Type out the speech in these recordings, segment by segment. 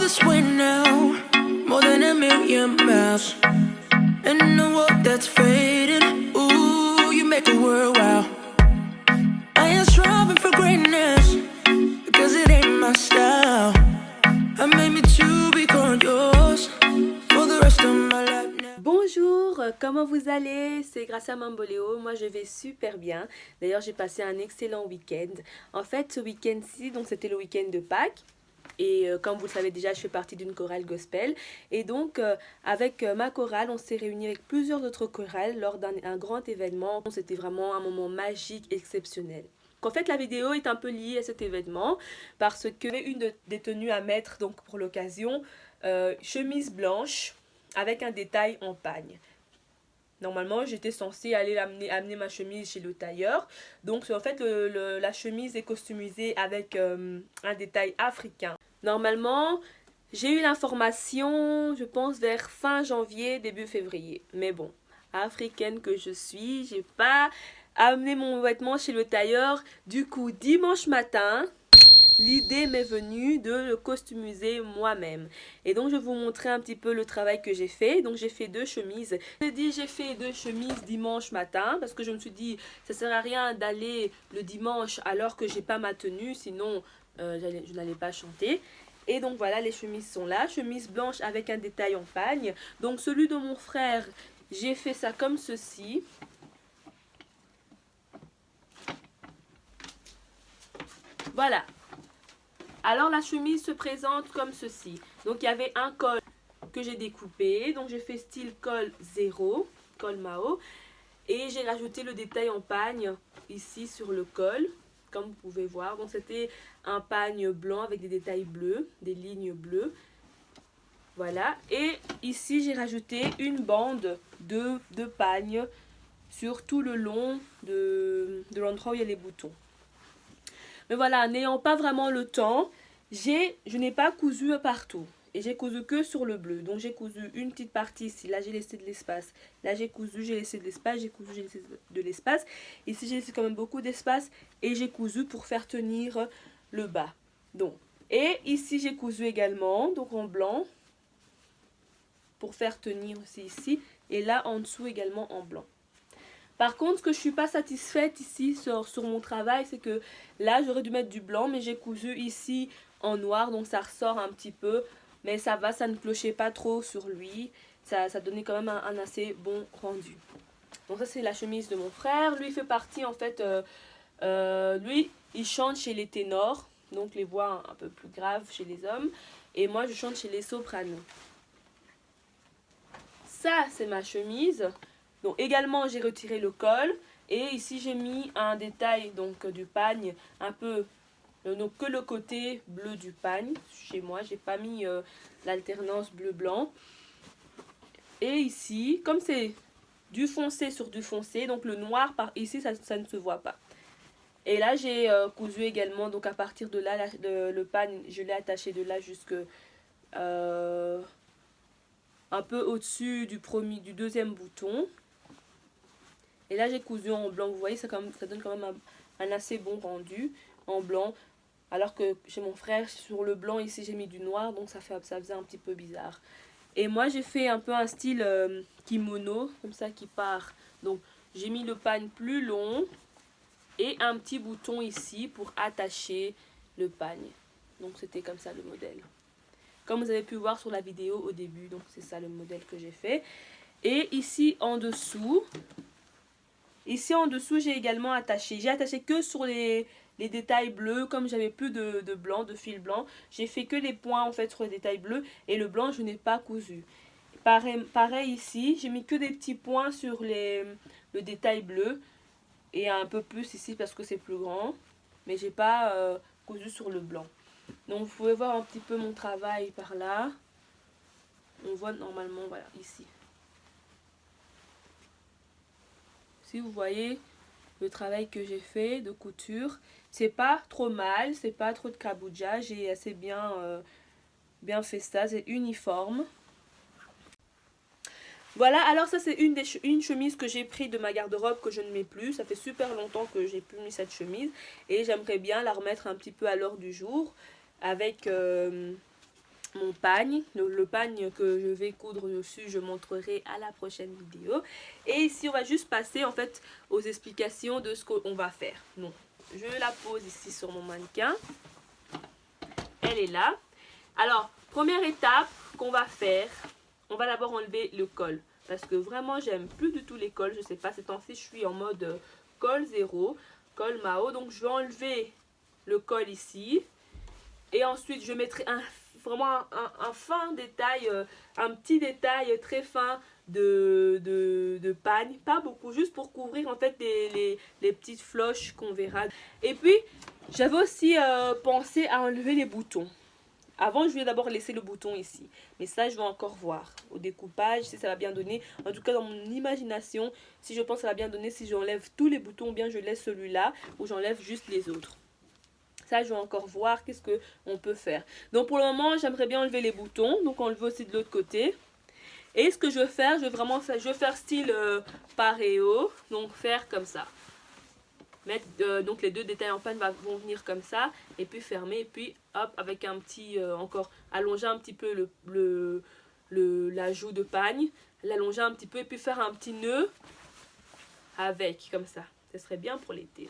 this way now, more than a million miles. And in a world that's fading, ooh, you make the world wow. I ain't striving for greatness, because it ain't my style. I made me to become yours for the rest of my life now. Bonjour, comment vous allez? C'est Gracia Mamboléo, moi je vais super bien. D'ailleurs j'ai passé un excellent week-end. En fait ce week-end-ci, donc c'était le week-end de Pâques. Et comme vous le savez déjà, je fais partie d'une chorale gospel. Et donc, avec ma chorale, on s'est réunis avec plusieurs autres chorales lors d'un grand événement. C'était vraiment un moment magique, exceptionnel. En fait, la vidéo est un peu liée à cet événement parce que une des tenues à mettre donc, pour l'occasion, chemise blanche avec un détail en pagne. Normalement, j'étais censée aller amener ma chemise chez le tailleur. Donc, en fait, la chemise est customisée avec un détail africain. Normalement, j'ai eu l'information, je pense, vers fin janvier, début février. Mais bon, africaine que je suis, j'ai pas amené mon vêtement chez le tailleur. Du coup, dimanche matin, l'idée m'est venue de le customiser moi-même. Et donc, je vais vous montrer un petit peu le travail que j'ai fait. Donc, j'ai fait 2 chemises. J'ai fait 2 chemises dimanche matin parce que je me suis dit, ça sert à rien d'aller le dimanche alors que j'ai pas ma tenue, sinon je n'allais pas chanter. Et donc, voilà, les chemises sont là. Chemise blanche avec un détail en pagne. Donc, celui de mon frère, j'ai fait ça comme ceci. Voilà. Alors la chemise se présente comme ceci. Donc il y avait un col que j'ai découpé. Donc j'ai fait style col 0, col Mao. Et j'ai rajouté le détail en pagne ici sur le col, comme vous pouvez voir. Donc c'était un pagne blanc avec des détails bleus, des lignes bleues. Voilà. Et ici j'ai rajouté une bande de pagne sur tout le long de l'endroit où il y a les boutons. Mais voilà, n'ayant pas vraiment le temps, je n'ai pas cousu partout. Et j'ai cousu que sur le bleu. Donc j'ai cousu une petite partie ici. Là j'ai laissé de l'espace. Là j'ai cousu, j'ai laissé de l'espace. J'ai cousu, j'ai laissé de l'espace. Ici j'ai laissé quand même beaucoup d'espace. Et j'ai cousu pour faire tenir le bas. Donc, et ici j'ai cousu également, donc en blanc. Pour faire tenir aussi ici. Et là en dessous également en blanc. Par contre, ce que je ne suis pas satisfaite ici sur mon travail, c'est que là, j'aurais dû mettre du blanc, mais j'ai cousu ici en noir, donc ça ressort un petit peu. Mais ça va, ça ne clochait pas trop sur lui. Ça donnait quand même un assez bon rendu. Donc ça, c'est la chemise de mon frère. Lui, il fait partie, en fait, lui, il chante chez les ténors, donc les voix un peu plus graves chez les hommes. Et moi, je chante chez les sopranos. Ça, c'est ma chemise. Donc également j'ai retiré le col et ici j'ai mis un détail donc du pagne un peu donc que le côté bleu du pagne chez moi, j'ai pas mis l'alternance bleu blanc. Et ici comme c'est du foncé sur du foncé, donc le noir par ici ça ne se voit pas. Et là j'ai cousu également, donc à partir de là le pagne je l'ai attaché de là jusque un peu au-dessus du deuxième bouton. Et là j'ai cousu en blanc, vous voyez ça donne quand même un assez bon rendu en blanc. Alors que chez mon frère sur le blanc ici j'ai mis du noir, donc ça faisait un petit peu bizarre. Et moi j'ai fait un peu un style kimono, comme ça qui part. Donc j'ai mis le pagne plus long et un petit bouton ici pour attacher le pagne. Donc c'était comme ça le modèle. Comme vous avez pu voir sur la vidéo au début, donc c'est ça le modèle que j'ai fait. Et ici en dessous... Ici en dessous, j'ai également attaché. J'ai attaché que sur les détails bleus. Comme j'avais plus de blanc, de fil blanc, j'ai fait que les points en fait sur les détails bleus. Et le blanc, je n'ai pas cousu. Pareil ici, j'ai mis que des petits points sur le détail bleu. Et un peu plus ici parce que c'est plus grand. Mais j'ai pas cousu sur le blanc. Donc vous pouvez voir un petit peu mon travail par là. On voit normalement, voilà, ici. Si vous voyez le travail que j'ai fait de couture, c'est pas trop mal, c'est pas trop de cabouja, j'ai assez bien fait ça, c'est uniforme. Voilà, alors ça c'est une chemise que j'ai pris de ma garde-robe que je ne mets plus. Ça fait super longtemps que j'ai plus mis cette chemise et j'aimerais bien la remettre un petit peu à l'heure du jour avec mon pagne, le pagne que je vais coudre dessus, je montrerai à la prochaine vidéo. Et ici on va juste passer en fait aux explications de ce qu'on va faire. Donc je la pose ici sur mon mannequin, elle est là. Alors première étape qu'on va faire, on va d'abord enlever le col, parce que vraiment j'aime plus du tout les cols. Je sais pas, ces temps-ci je suis en mode col zéro, col Mao. Donc je vais enlever le col ici, et ensuite je mettrai vraiment un fin détail, un petit détail très fin de pagne, pas beaucoup, juste pour couvrir en fait les petites floches qu'on verra. Et puis j'avais aussi pensé à enlever les boutons. Avant, je voulais d'abord laisser le bouton ici. Mais ça, je vais encore voir au découpage si ça va bien donner. En tout cas, dans mon imagination, si je pense que ça va bien donner, si j'enlève tous les boutons ou bien je laisse celui-là ou j'enlève juste les autres. Ça, je vais encore voir qu'est-ce qu'on peut faire. Donc, pour le moment, j'aimerais bien enlever les boutons. Donc, enlever aussi de l'autre côté. Et ce que je vais faire, je vais faire style paréo. Donc, faire comme ça. Mettre donc les deux détails en panne vont venir comme ça, et puis fermer, et puis hop, avec un petit encore allonger un petit peu l'ajout de pagne, l'allonger un petit peu, et puis faire un petit nœud avec, comme ça. Ce serait bien pour l'été.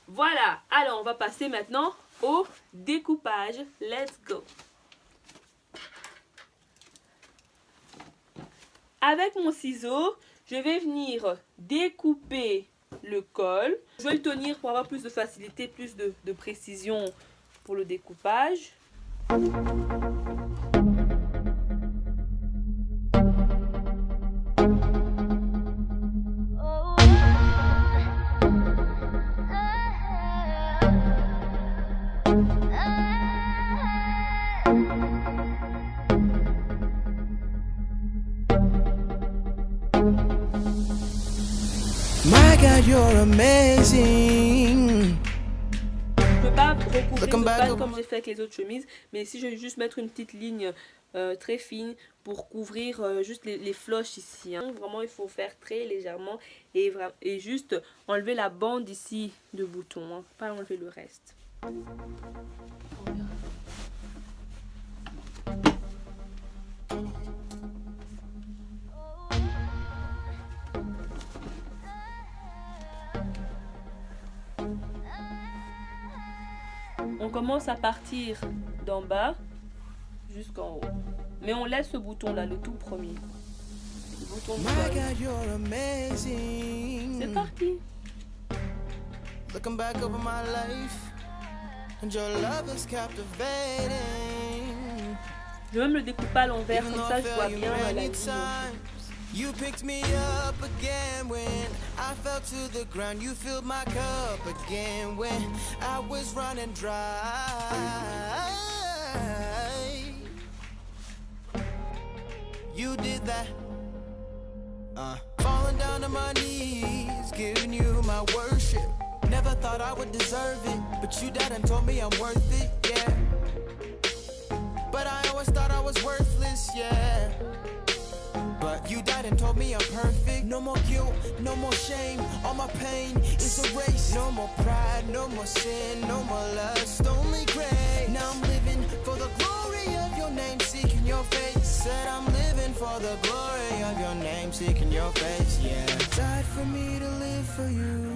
Voilà, alors on va passer maintenant au découpage. Let's go. Avec mon ciseau, je vais venir découper le col. Je vais le tenir pour avoir plus de facilité, plus de précision pour le découpage. My God, you're amazing. Je peux pas recouvrir de panne comme j'ai fait avec les autres chemises, mais ici je vais juste mettre une petite ligne très fine pour couvrir juste les floches ici. Hein. Vraiment, il faut faire très légèrement et juste enlever la bande ici de bouton, hein, pas enlever le reste. On commence à partir d'en bas jusqu'en haut. Mais on laisse ce bouton là, le tout premier. Le bouton du col. C'est parti. Looking back over my life, and your love is captivating. Je vais même le découper à l'envers, comme ça je vois bien la ligne. You picked me up again when I fell to the ground. You filled my cup again when I was running dry. You did that. Falling down to my knees, giving you my worship. Never thought I would deserve it, but you died and told me I'm worth it, yeah. But I always thought I was worthless, yeah. But you died and told me I'm perfect. No more guilt, no more shame. All my pain is erased. No more pride, no more sin, no more lust, only grace. Now I'm living for the glory of your name, seeking your face. Said I'm living for the glory of your name, seeking your face, yeah. Died for me to live for you.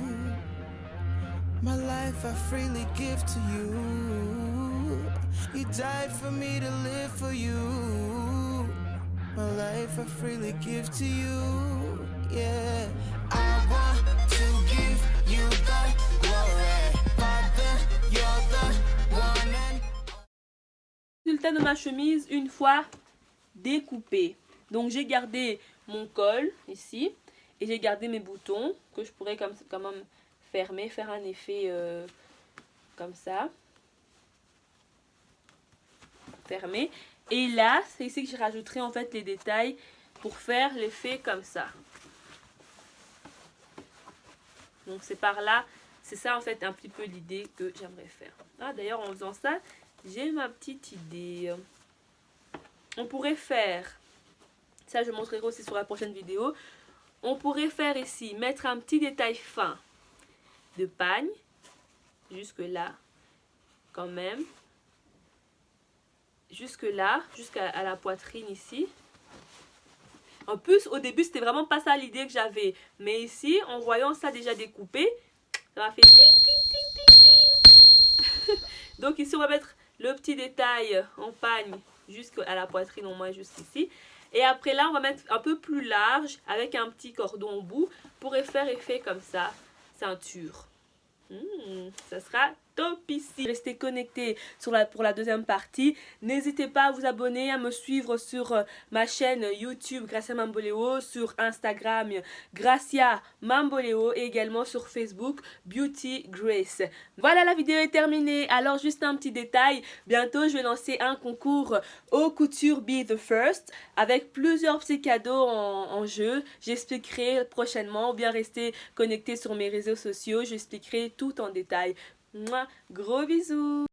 My life I freely give to you. You died for me to live for you. My life I freely give to you, yeah. I want to give you the glory. Father, you're the one and... Résultat de ma chemise une fois découpée. Donc j'ai gardé mon col ici et j'ai gardé mes boutons que je pourrais quand même fermer, faire un effet comme ça. Fermé. Et là, c'est ici que je rajouterai en fait les détails pour faire l'effet comme ça. Donc c'est par là, c'est ça en fait un petit peu l'idée que j'aimerais faire. Ah, d'ailleurs en faisant ça, j'ai ma petite idée. On pourrait faire, ça je montrerai aussi sur la prochaine vidéo, on pourrait faire ici, mettre un petit détail fin de pagne, jusque là quand même. jusque là, jusqu'à la poitrine ici. En plus, au début, c'était vraiment pas ça l'idée que j'avais. Mais ici, en voyant ça déjà découpé, ça m'a fait ting, ting, ting, ting, ting. Donc ici, on va mettre le petit détail en pagne jusqu'à la poitrine, au moins jusqu'ici. Et après là, on va mettre un peu plus large avec un petit cordon au bout pour faire effet comme ça, ceinture. Ça sera top ici. Restez connectés pour la deuxième partie. N'hésitez pas à vous abonner, à me suivre sur ma chaîne YouTube Gracia Mamboleo, sur Instagram Gracia Mamboleo et également sur Facebook Beauty Grace. Voilà, la vidéo est terminée. Alors juste un petit détail, bientôt je vais lancer un concours Haute Couture Be The First avec plusieurs petits cadeaux en jeu. J'expliquerai prochainement, ou bien restez connectés sur mes réseaux sociaux, j'expliquerai tout en détail. Mouah, gros bisous.